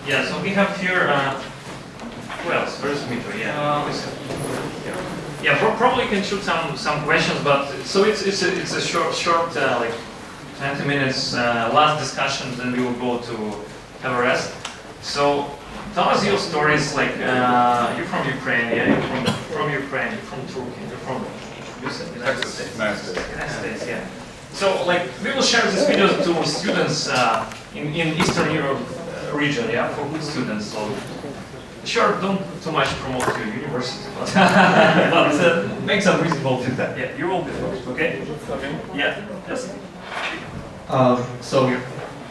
Yeah, so we have here, who else? Where's Dmitry? Yeah, probably can shoot some questions, but so it's a short like 20 minutes last discussion, then we will go to have a rest. So tell us your stories. Like you're from Ukraine, yeah? You're from Ukraine, you're from Turkey, you're from United States. United States, yeah. So like we will share this video to students in Eastern Europe region, yeah, for good students. So sure, don't too much promote your university, but make some reasonable feedback. Yeah, you will be first, okay? Okay. Yeah, just. So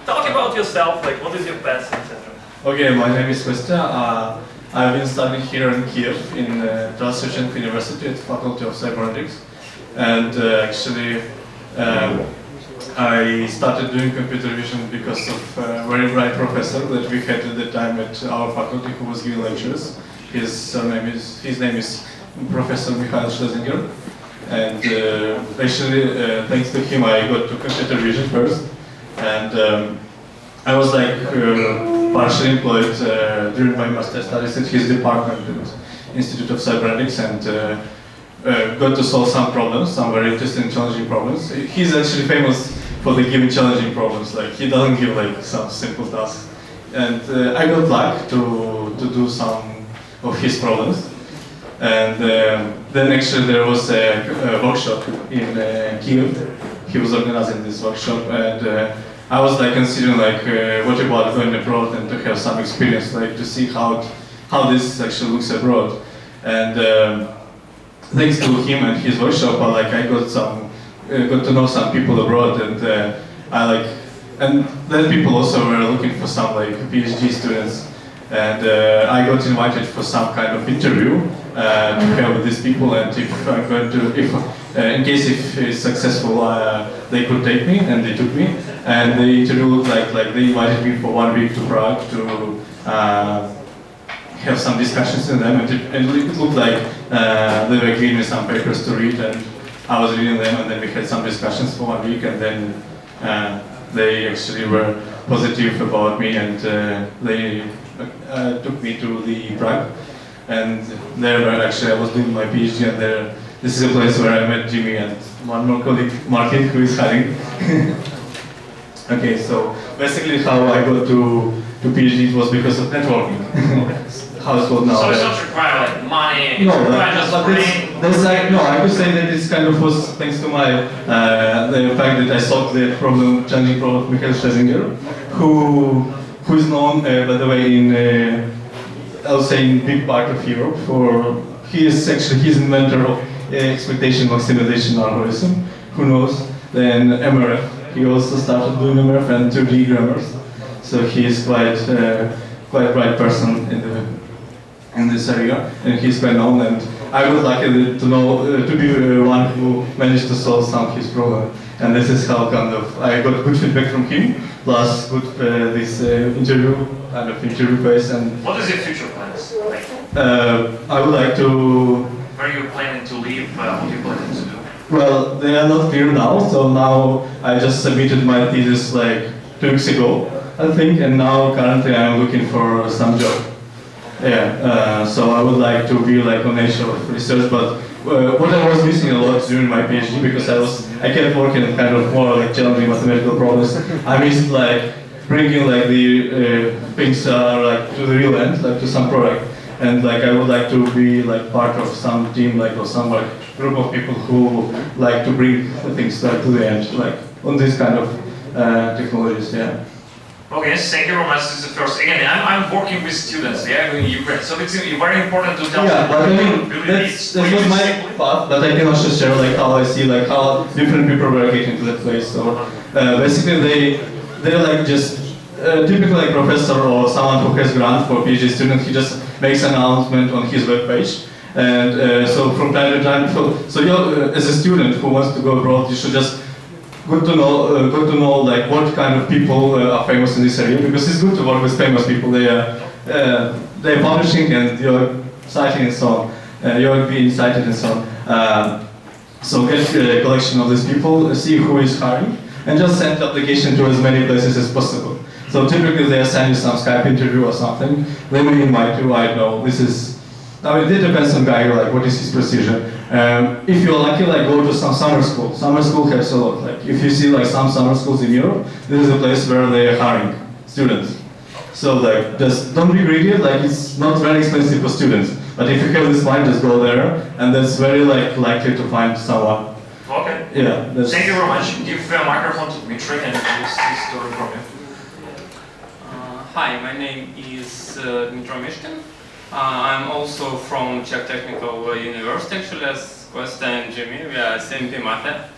talk about yourself, like what is your past, etc. Okay, my name is Kostya. I've been studying here in Kiev in Transition University at Faculty of Cybernetics, and actually I started doing computer vision because of a very bright professor that we had at the time at our faculty who was giving lectures. His name is Professor Mikhail Schlesinger, and actually thanks to him I got to computer vision first, and I was like partially employed during my master studies at his department at Institute of Cybernetics, and got to solve some problems, some very interesting, challenging problems. He's actually famous for the giving challenging problems. Like he doesn't give like some simple tasks, and I got luck to do some of his problems. And then actually there was a workshop in Kiev. He was organizing this workshop, and I was like considering like what about going abroad and to have some experience, like to see how this actually looks abroad. And thanks to him and his workshop, I got to know some people abroad, and and then people also were looking for some like PhD students, and I got invited for some kind of interview to have with these people, and if I'm going to, in case if it's successful, they could take me, and they took me, and the interview looked like they invited me for 1 week to Prague to have some discussions in them, and it looked like they were giving me some papers to read, and I was reading them, and then we had some discussions for 1 week, and then they actually were positive about me, and they took me to the Prague, and there where actually I was doing my PhD, and this is a place where I met Jimmy and one more colleague, Martin, who is hiding. Okay, so basically how I got to PhD was because of networking. How it's called now. So it's not required like money, no, just there's like, no, I could say that this kind of was thanks to my, the fact that I solved the problem, challenging problem of Mikhail Schlesinger, who is known, by the way, in, I would say in big part of Europe for, he's inventor of expectation maximization algorithm, who knows, then MRF. He also started doing MRF and 2D grammars, so he is quite bright person in this area, and he's quite known, and I was lucky to know to be one who managed to solve some of his problem, and this is how kind of I got good feedback from him, plus good this interview phase. And what is your future plans? Like, I would like to. Where are you planning to live? What are you planning to do? Well, they are not clear now, so now I just submitted my thesis like 2 weeks ago, I think, and now currently I'm looking for some job. Yeah, so I would like to be like on edge of research, but what I was missing a lot during my PhD, because I kept working on kind of more like challenging mathematical problems. I missed like bringing like the things like to the real end, like to some product, and like I would like to be like part of some team, like or some like group of people who like to bring the things like to the end, like on this kind of technologies. Yeah. Okay, thank you very much. This is the first. Again, I'm working with students, yeah, in Ukraine, so it's very important to tell. Yeah, but I mean, that was my path, but I can also share like how I see like how different people were getting to that place. So basically, they're like just typically like professor or someone who has grant for PhD student. He just makes an announcement on his webpage, and so from time to time, so you're as a student who wants to go abroad, you should just. Good to know like what kind of people are famous in this area, because it's good to work with famous people. They're publishing and you're citing and so on. You're being cited and so on. So get a collection of these people, see who is hiring. and just send the application to as many places as possible. So typically they assign you some Skype interview or something. They may invite you, I don't know, it depends on guy, like what is his procedure. If you're lucky, like go to some summer school. Summer school has a lot. Like if you see like some summer schools in Europe, this is a place where they are hiring students. So like just don't be greedy, like it's not very expensive for students. But if you have this mind, just go there, and that's very likely to find someone. Okay. Yeah. Thank you very much. Give a microphone to Dmitry and this story from you. Hi, my name is Dmitry Mishkin. I'm also from Czech Technical University, actually, as Kosta and Jimmy. We are SMP Mathe.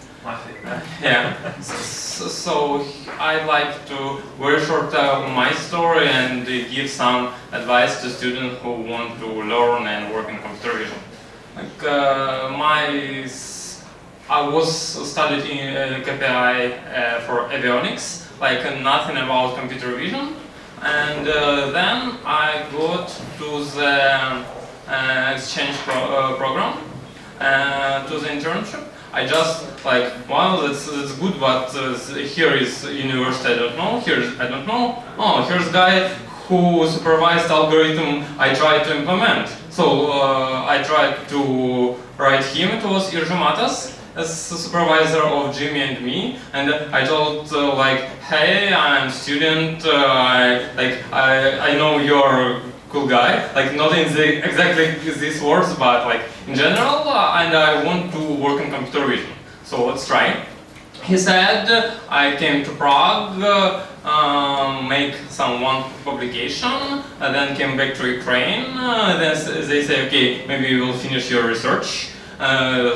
Yeah. So I'd like to very short tell my story and give some advice to students who want to learn and work in computer vision. Like I was studied in KPI for avionics, like nothing about computer vision. And then I got to the exchange program, to the internship. I just like, wow, that's good, but here is university, I don't know, I don't know. Oh, here's a guy who supervised algorithm I tried to implement. So I tried to write him, it was Irja Matas, as supervisor of Jimmy and me, and I told like, hey, I'm student, I know you're cool guy, like not in exactly these words, but like in general, and I want to work in computer vision. So let's try. He said, I came to Prague, make one publication, and then came back to Ukraine. Then they say, okay, maybe you will finish your research.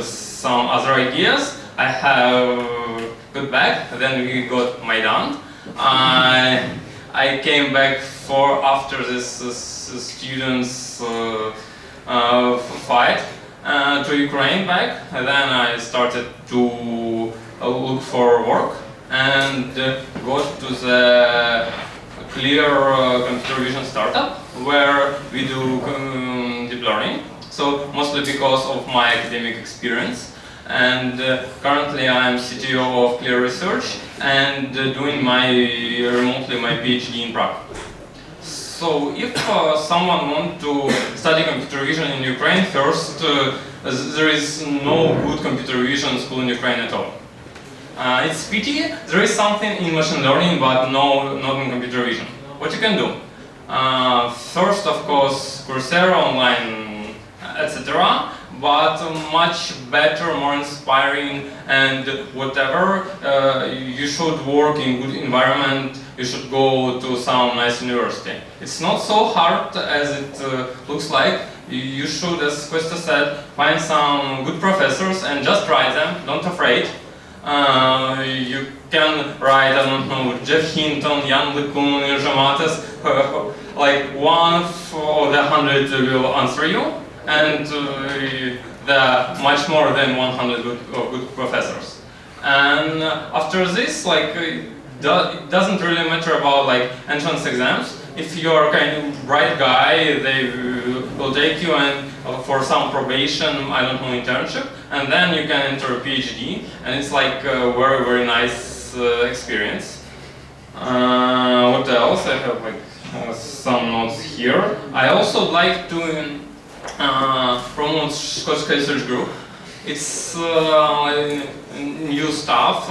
Some other ideas. I have got back. Then we got Maidan. I came back after this students fight to Ukraine back. And then I started to look for work and got to the Clear computer vision startup where we do deep learning. So mostly because of my academic experience. And currently I'm CTO of Clear Research and doing remotely my PhD in Prague. So if someone wants to study computer vision in Ukraine, first there is no good computer vision school in Ukraine at all. It's pity, there is something in machine learning but not in computer vision. What you can do? First, of course, Coursera online, etc. But much better, more inspiring, and whatever, you should work in good environment, you should go to some nice university. It's not so hard as it looks like. You should, as Kosta said, find some good professors and just try them, don't afraid. You can write, I don't know, Jeff Hinton, Jan LeCun, Irja Matas, like one of the 100 will answer you, and there are much more than 100 good professors. And after this, like, it doesn't really matter about like entrance exams. If you're kind of bright guy, they will take you and for some probation, I don't know, internship, and then you can enter a PhD, and it's like a very, very nice experience. What else? I have like some notes here. I also like to promote Scottish Research Group. It's new stuff,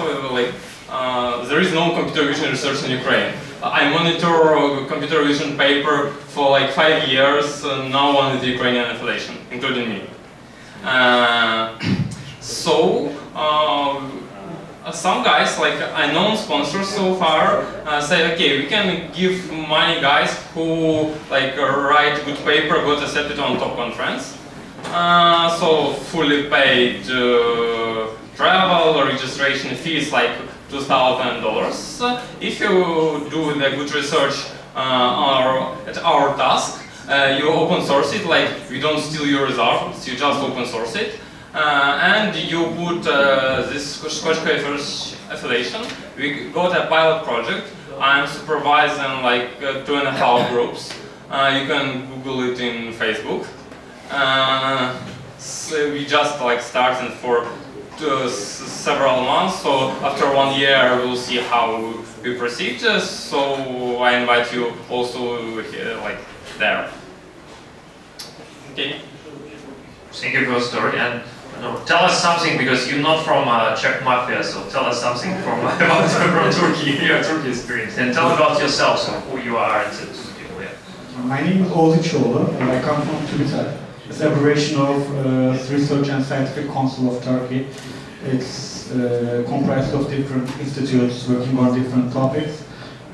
there is no computer vision research in Ukraine. I monitor computer vision paper for like 5 years, no one with Ukrainian affiliation, including me. Some guys, like unknown sponsors so far, say, okay, we can give money guys who like write good paper, got accepted on top conference. So fully paid travel, registration fees like $2,000. If you do the good research at our task, you open source it, like we don't steal your results, you just open source it. And you put this Scottish Research affiliation. We got a pilot project. I'm supervising like 2.5 groups. You can Google it in Facebook. So we just like starting for several months. So after 1 year, we'll see how we proceed. So I invite you also like there. Okay. Thank you for your story, and tell us something, because you're not from Czech Mafia, so tell us something from Turkey, your Turkey experience, and tell about yourself, so who you are and to the people here. My name is Oğuz Çoğlu, and I come from TÜBİTAK. It's an abbreviation of Research and Scientific Council of Turkey. It's comprised of different institutes working on different topics.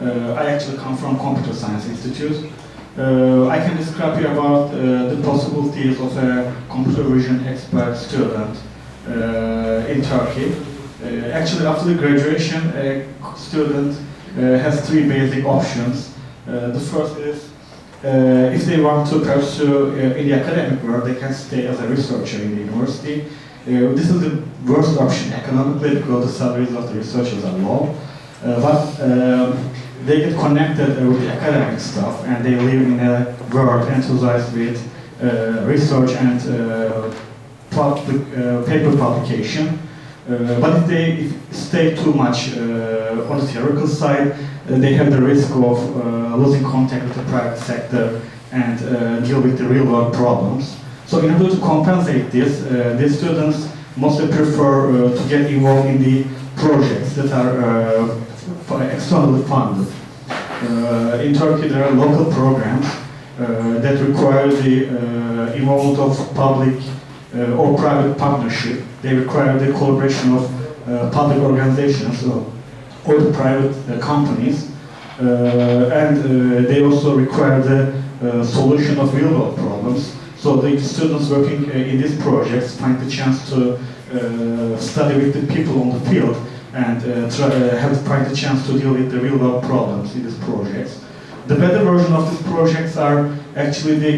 I actually come from Computer Science Institute. I can describe you about the possibilities of a computer vision expert student in Turkey. Actually, after the graduation, a student has three basic options. The first is, if they want to pursue in the academic world, they can stay as a researcher in the university. This is the worst option economically, because the salaries of the researchers are low. But they get connected with the academic stuff, and they live in a world enthusiased with research and paper publication. But if they stay too much on the theoretical side, they have the risk of losing contact with the private sector and deal with the real-world problems. So in order to compensate this, these students mostly prefer to get involved in the projects that are externally funded. In Turkey, there are local programs that require the involvement of public or private partnership. They require the collaboration of public organizations or the private companies, and they also require the solution of real-world problems. So the students working in these projects find the chance to study with the people on the field and find the chance to deal with the real-world problems in these projects. The better version of these projects are actually the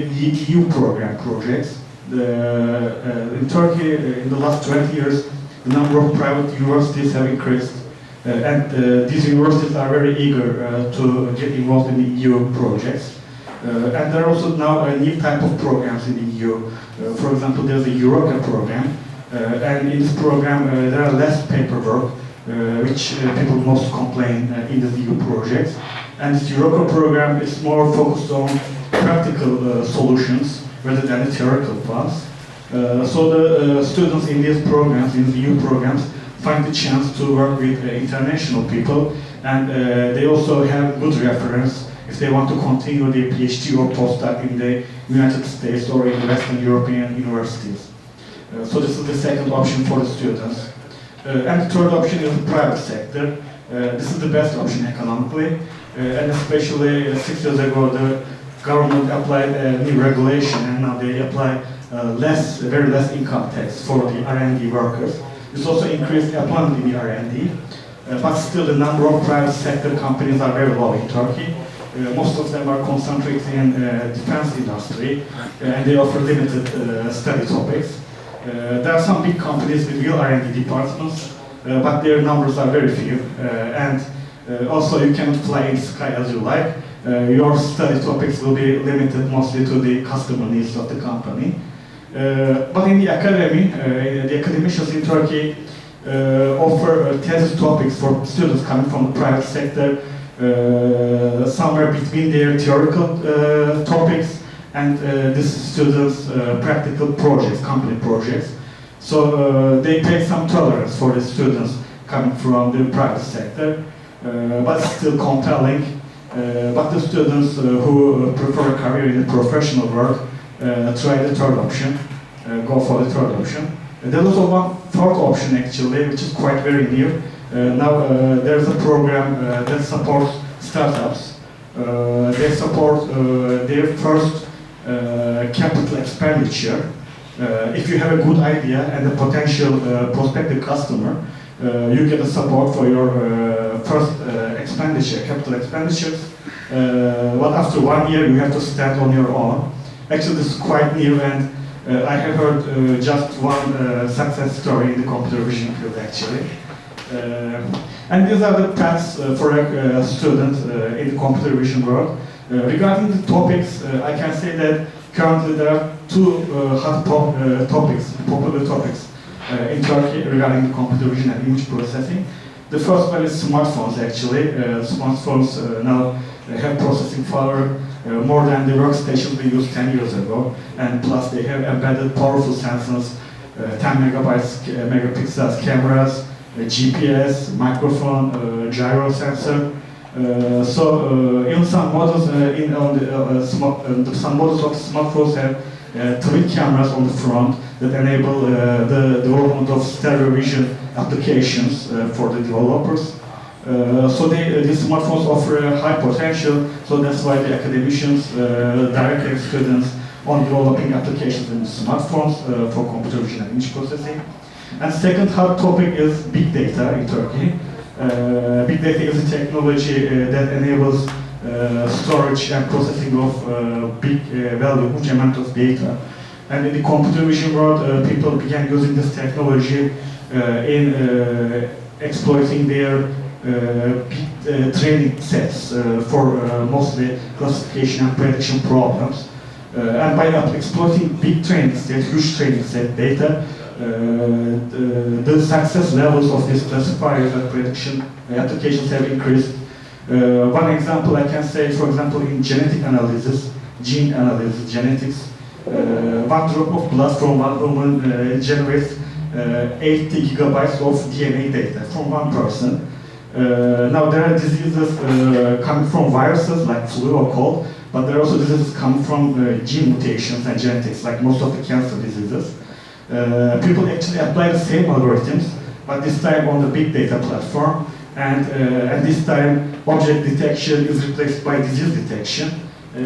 EU program projects. In Turkey, in the last 20 years, the number of private universities have increased, and these universities are very eager to get involved in the EU projects. And there are also now a new type of programs in the EU. For example, there's a Eureka program, and in this program there are less paperwork, which people most complain in the EU projects. And this Eureka program is more focused on practical solutions rather than the theoretical ones. So the students in these programs, in the EU programs, find the chance to work with international people, and they also have good reference if they want to continue their PhD or postdoc in the United States or in Western European universities. So this is the second option for the students. And the third option is the private sector. This is the best option economically, and especially 6 years ago the government applied a new regulation, and now they apply very less income tax for the R&D workers. This also increased employment in the R&D, but still the number of private sector companies are very low in Turkey. Most of them are concentrated in defense industry, and they offer limited study topics. There are some big companies with real R&D departments, but their numbers are very few, and also you cannot fly in the sky as you like. Your study topics will be limited mostly to the customer needs of the company. But in the academy, the academicians in Turkey offer thesis topics for students coming from the private sector, somewhere between their theoretical topics and these students' practical projects, company projects. So they take some tolerance for the students coming from the private sector, but still compelling. But the students who prefer a career in the professional work try the third option, go for the third option. There's also one fourth option actually, which is quite very new. Now there's a program that supports startups. They support their first capital expenditure. If you have a good idea and a potential prospective customer, you get a support for your first expenditure, capital expenditures. But after 1 year, you have to stand on your own. Actually, this is quite new, and I have heard just one success story in the computer vision field, actually. And these are the paths for a student in the computer vision world. Regarding the topics, I can say that currently there are two hot topics, popular topics. in Turkey regarding the computer vision and image processing. The first one is smartphones actually. Smartphones now have processing power more than the workstations we used 10 years ago, and plus they have embedded powerful sensors, 10 megapixels cameras, GPS, microphone, gyro sensor. In some models, some models of smartphones have twin cameras on the front that enable the development of stereo vision applications for the developers. These smartphones offer a high potential, so that's why the academicians direct their students on developing applications in smartphones for computer vision and image processing. And second hot topic is big data in Turkey. Big data is a technology that enables storage and processing of big huge amount of data. And in the computer vision world, people began using this technology in exploiting their big training sets for mostly classification and prediction problems. And by exploiting big training sets, huge training set data, the success levels of these classifiers and prediction applications have increased. One example I can say, for example, in genetic analysis, gene analysis, genetics, one drop of blood from one woman generates 80 gigabytes of DNA data from one person. Now there are diseases coming from viruses like flu or cold, but there are also diseases coming from gene mutations and genetics, like most of the cancer diseases. People actually apply the same algorithms, but this time on the big data platform, and this time object detection is replaced by disease detection,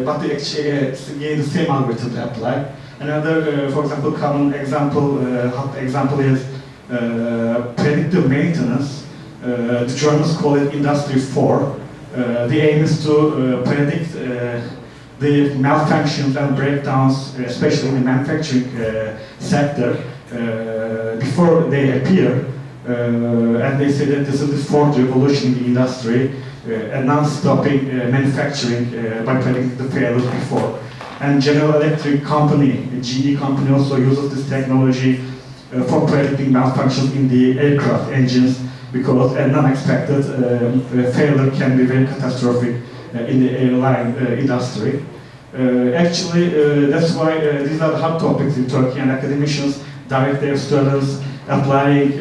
but they actually again the same algorithm to apply. Another, for example, common example, is predictive maintenance. The Germans call it Industry 4. The aim is to predict the malfunctions and breakdowns, especially in the manufacturing sector, before they appear. And they say that this is the fourth revolution in the industry, and non-stopping manufacturing by predicting the failures before. And General Electric company, GE company, also uses this technology for predicting malfunctions in the aircraft engines, because a non-expected failure can be very catastrophic in the airline industry. Actually, that's why these are the hot topics in Turkey, and academicians direct their students applying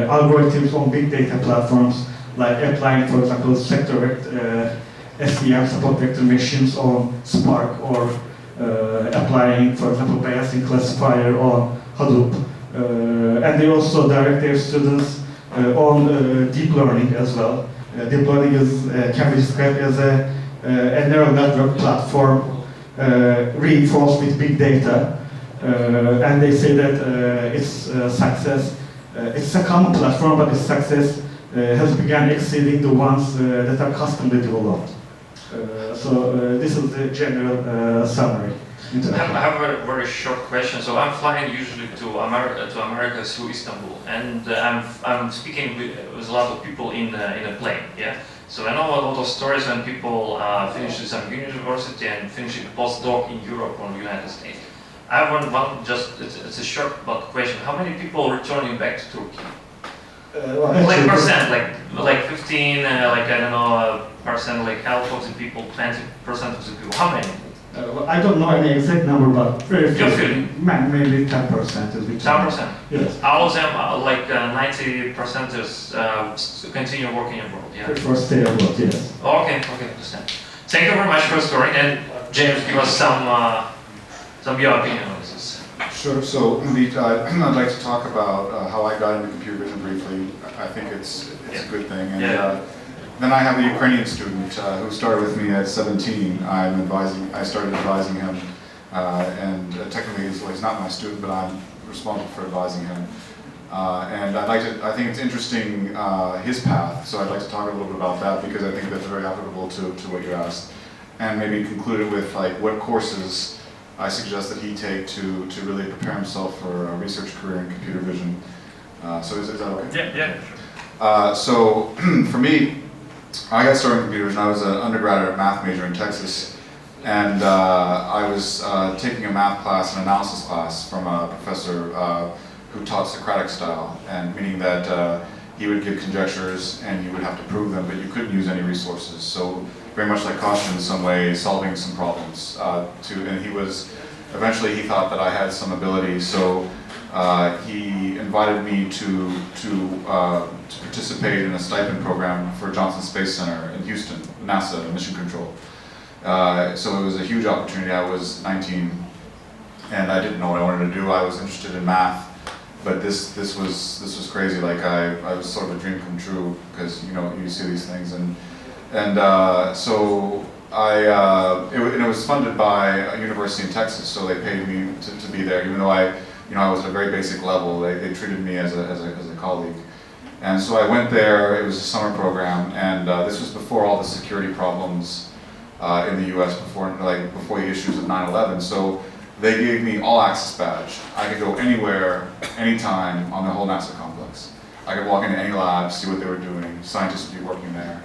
algorithms on big data platforms, like applying, for example, SVM, support vector machines on Spark, or applying, for example, Bayesian classifier on Hadoop. And they also direct their students on deep learning as well. Deep learning can be described as a neural network platform reinforced with big data. And they say that its success, it's a common platform, but its success has begun exceeding the ones that are customly developed. This is the general summary. I have a very short question. So I'm flying usually to America through Istanbul, and I'm speaking with a lot of people in a plane. Yeah. So I know a lot of stories when people finish some university and finish a postdoc in Europe or United States. I have one just it's a short but question. How many people returning back to Turkey? Like percent, like 15, like I don't know, percent, like half of the people, 20% of the people. How many? I don't know any exact number, but very few. Your feeling? Maybe 10% is between. 10%? Yes. All of them, like 90% is continue working abroad, yeah? For stay abroad, yes. Okay, understand. Thank you very much for the story, and James, give us some your opinion on this. Sure. So, I'd like to talk about how I got into computer vision briefly. I think it's a good thing. And then I have a Ukrainian student who started with me at 17. I started advising him, and technically he's not my student, but I'm responsible for advising him. And I think it's interesting his path. So I'd like to talk a little bit about that, because I think that's very applicable to what you asked, and maybe conclude it with like what courses I suggest that he take to really prepare himself for a research career in computer vision. So is that okay? Yeah, sure. So for me, I got started in computer vision. I was an undergraduate math major in Texas, and I was taking a math class, an analysis class, from a professor who taught Socratic style, and meaning that he would give conjectures and you would have to prove them, but you couldn't use any resources. So very much like Kostya in some way, solving some problems. And eventually he thought that I had some ability, so he invited me to participate in a stipend program for Johnson Space Center in Houston, NASA, Mission Control. So it was a huge opportunity. I was 19 and I didn't know what I wanted to do. I was interested in math, but this was crazy. Like I was sort of a dream come true, because you see these things, and so it was funded by a university in Texas, so they paid me to be there, even though I was at a very basic level. They treated me as a colleague. And so I went there. It was a summer program, and this was before all the security problems in the U.S., before the issues of 9/11. So they gave me all access badge. I could go anywhere, anytime on the whole NASA complex. I could walk into any lab, see what they were doing. Scientists would be working there.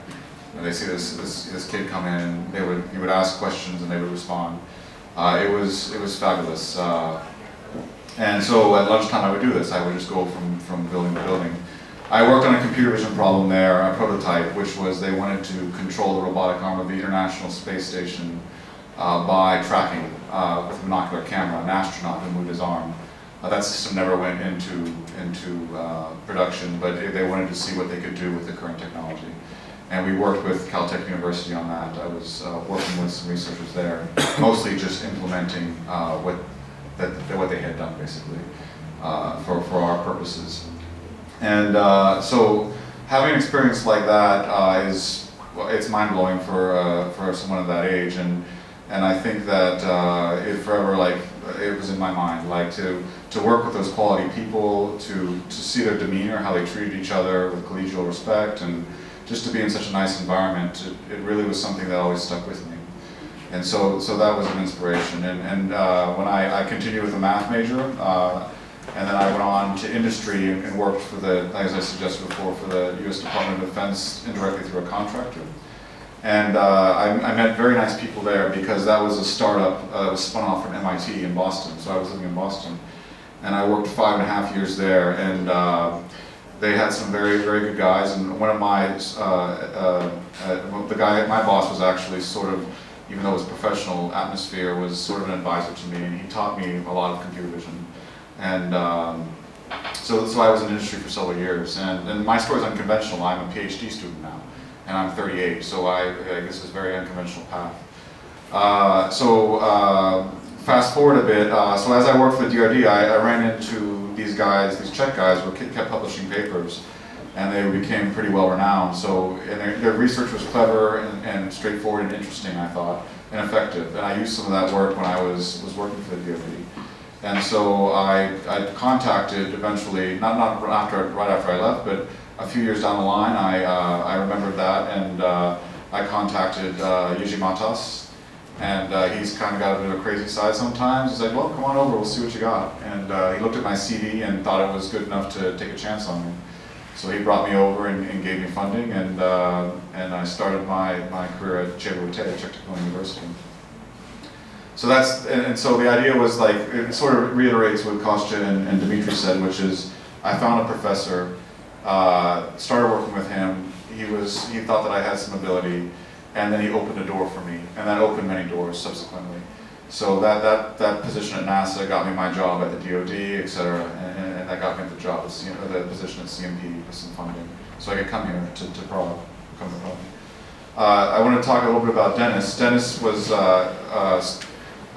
And they see this kid come in. He would ask questions, and they would respond. It was fabulous. And so at lunchtime I would do this. I would just go from building to building. I worked on a computer vision problem there, a prototype, which was they wanted to control the robotic arm of the International Space Station by tracking with a binocular camera an astronaut who moved his arm. That system never went into production, but they wanted to see what they could do with the current technology. And we worked with Caltech University on that. I was working with some researchers there, mostly just implementing what they had done, basically, for our purposes. And so having an experience like that it's mind-blowing for someone of that age, and I think that it forever, it was in my mind, to work with those quality people, to see their demeanor, how they treated each other with collegial respect, and just to be in such a nice environment. It really was something that always stuck with me. And so that was an inspiration. And when I continued with a math major, and then I went on to industry and worked for as I suggested before, for the U.S. Department of Defense indirectly through a contractor. And I met very nice people there, because that was a startup that was spun off from MIT in Boston. So I was living in Boston. And I worked 5.5 years there, and they had some very, very good guys. And one of my boss was actually sort of, even though it was a professional atmosphere, was sort of an advisor to me, and he taught me a lot of computer vision. And so I was in industry for several years, and my story is unconventional. I'm a PhD student now, and I'm 38, so I guess it's a very unconventional path. Fast forward a bit, so as I worked for the DRD, I ran into these guys, these Czech guys who kept publishing papers, and they became pretty well renowned. So, and their research was clever and straightforward and interesting, I thought, and effective. And I used some of that work when I was working for the DRD. And so I contacted eventually, not right after I left, but a few years down the line, I remembered that, and I contacted Jiří Matas, and he's kind of got a bit of a crazy side sometimes. He's like, well, come on over, we'll see what you got. And he looked at my CV and thought it was good enough to take a chance on me. So he brought me over and gave me funding, and I started my career at Czech Technical University. So so the idea was it sort of reiterates what Kostya and Dmitry said, which is I found a professor, started working with him. He thought that I had some ability, and then he opened a door for me, and that opened many doors subsequently. So that position at NASA got me my job at the DoD, et cetera, and that got me the job at the position at CMP with some funding, so I could come here to Prague, come to Prague. I want to talk a little bit about Dennis. Dennis was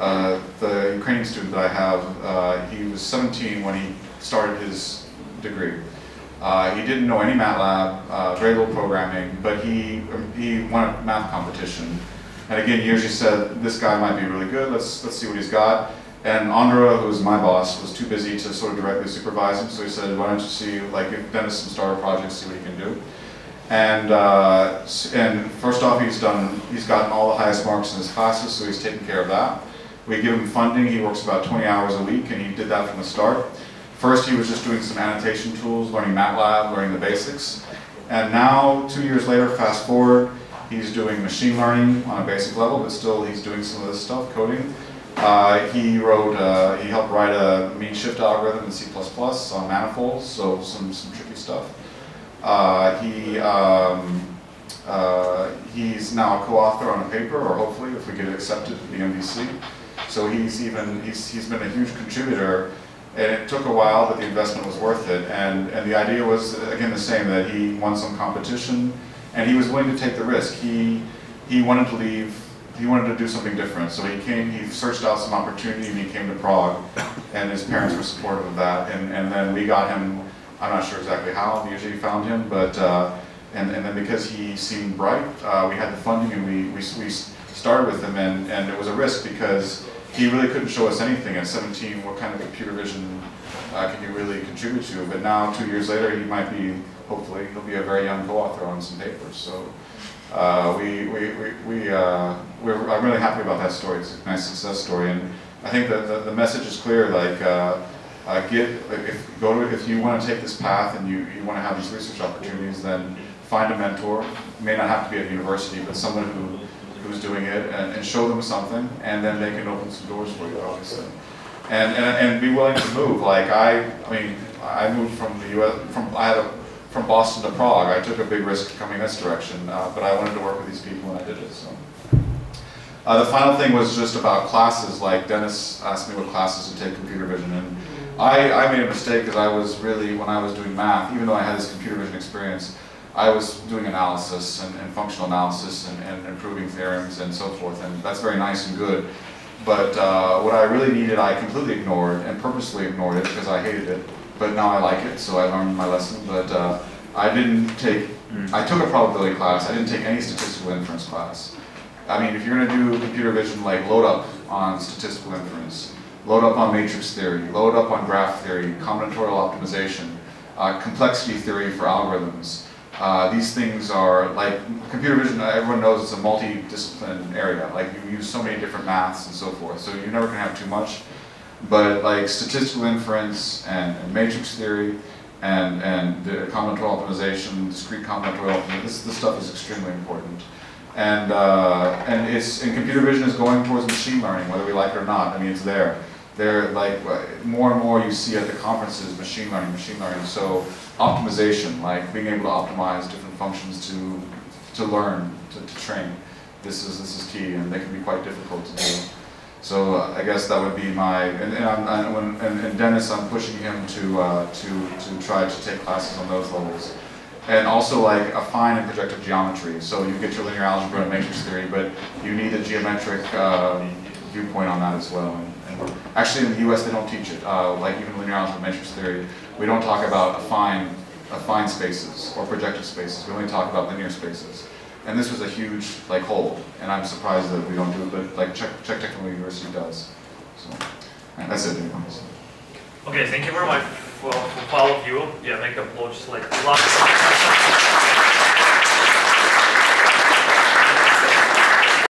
the Ukrainian student that I have. He was 17 when he started his degree. He didn't know any MATLAB, very little programming, but he won a math competition. And again, Jiří said, this guy might be really good, let's see what he's got. And Andra, who's my boss, was too busy to sort of directly supervise him, so he said, why don't you see, give Dennis some starter projects, see what he can do. And first off, he's gotten all the highest marks in his classes, so he's taken care of that. We give him funding. He works about 20 hours a week, and he did that from the start. First, he was just doing some annotation tools, learning MATLAB, learning the basics. And now, 2 years later, fast forward, he's doing machine learning on a basic level, but still he's doing some of this stuff, coding. He helped write a mean shift algorithm in C++ on manifolds, so some tricky stuff. He's now a co-author on a paper, or hopefully, if we get it accepted at the MVC. So he's been a huge contributor, and it took a while, but the investment was worth it. And the idea was, again, the same, that he won some competition, and he was willing to take the risk. He wanted to leave. He wanted to do something different, so he searched out some opportunity, and he came to Prague, and his parents were supportive of that, and then we got him. I'm not sure exactly how we usually found him, but and then because he seemed bright, we had the funding, and we started with him, and it was a risk because he really couldn't show us anything at 17. What kind of computer vision can you really contribute to? But now, 2 years later, he might be, hopefully, he'll be a very young co-author on some papers. So. I'm really happy about that story. It's a nice success story, and I think that the message is clear. Like, if you want to take this path and you want to have these research opportunities, then find a mentor. It may not have to be at a university, but someone who's doing it, and show them something, and then they can open some doors for you, obviously. And be willing to move. Like I moved from the U.S. From Boston to Prague. I took a big risk coming this direction, but I wanted to work with these people, and I did it. So, the final thing was just about classes. Like Dennis asked me what classes to take computer vision, and I made a mistake because I was really, when I was doing math, even though I had this computer vision experience, I was doing analysis and functional analysis and improving theorems and so forth, and that's very nice and good. But what I really needed, I completely ignored, and purposely ignored it because I hated it. But now I like it, so I learned my lesson. But I took a probability class. I didn't take any statistical inference class. I mean, if you're going to do computer vision, like load up on statistical inference, load up on matrix theory, load up on graph theory, combinatorial optimization, complexity theory for algorithms. These things are like computer vision. Everyone knows it's a multi-discipline area. Like you use so many different maths and so forth. So you're never going to have too much. But like statistical inference and matrix theory and the combinatorial optimization, discrete combinatorial optimization, this stuff is extremely important. And computer vision is going towards machine learning, whether we like it or not. I mean, it's there. They're like more and more you see at the conferences, machine learning. So optimization, like being able to optimize different functions to learn, to train. This is key, and they can be quite difficult to do. So I guess that would be my, and Dennis, I'm pushing him to try to take classes on those levels. And also like affine and projective geometry. So you get your linear algebra and matrix theory, but you need a geometric viewpoint on that as well. And actually in the US they don't teach it. Like even linear algebra, matrix theory, we don't talk about affine spaces or projective spaces. We only talk about linear spaces. And this was a huge like hole, and I'm surprised that we don't do it, but like Czech Technical University does. So that's it. Okay, thank you very much for all of you. Yeah, make applause like lots of